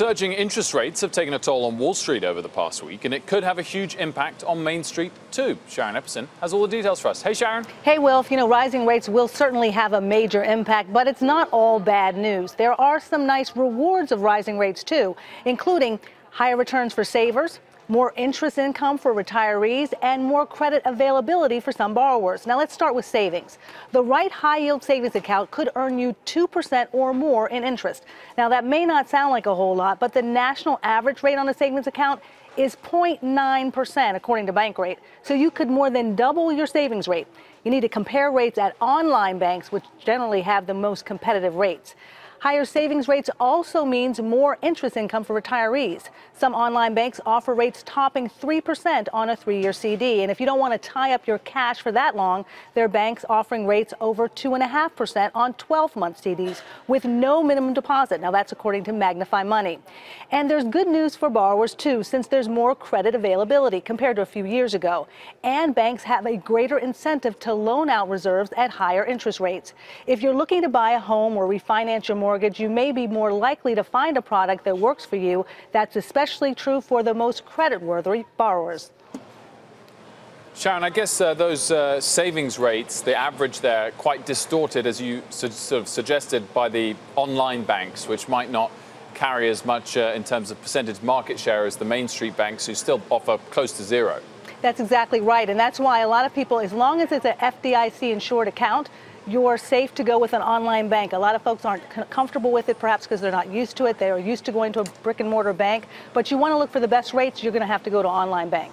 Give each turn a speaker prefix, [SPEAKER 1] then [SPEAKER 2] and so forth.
[SPEAKER 1] Surging interest rates have taken a toll on Wall Street over the past week, and it could have a huge impact on Main Street too. Sharon Epperson has all the details for us. Hey, Sharon.
[SPEAKER 2] Hey, Wilf. Rising rates will certainly have a major impact, but it's not all bad news. There are some nice rewards of rising rates too, including higher returns for savers, more interest income for retirees, and more credit availability for some borrowers. Now let's start with savings. The right high-yield savings account could earn you 2% or more in interest. Now that may not sound like a whole lot, but the national average rate on a savings account is 0.9% according to Bankrate. So you could more than double your savings rate. You need to compare rates at online banks, which generally have the most competitive rates. Higher savings rates also means more interest income for retirees. Some online banks offer rates topping 3% on a 3-year CD. And if you don't want to tie up your cash for that long, there are banks offering rates over 2.5% on 12-month CDs with no minimum deposit. Now, that's according to Magnify Money. And there's good news for borrowers, too, since there's more credit availability compared to a few years ago. And banks have a greater incentive to loan out reserves at higher interest rates. If you're looking to buy a home or refinance your mortgage, you may be more likely to find a product that works for you. That's especially true for the most credit-worthy borrowers.
[SPEAKER 1] Sharon, I guess those savings rates, the average there, quite distorted, as you sort of suggested, by the online banks, which might not carry as much in terms of percentage market share as the Main Street banks, who still offer close to zero.
[SPEAKER 2] That's exactly right. And that's why a lot of people, as long as it's an FDIC-insured account, you're safe to go with an online bank. A lot of folks aren't comfortable with it, perhaps because they're not used to it. They are used to going to a brick and mortar bank. But you want to look for the best rates, you're going to have to go to an online bank.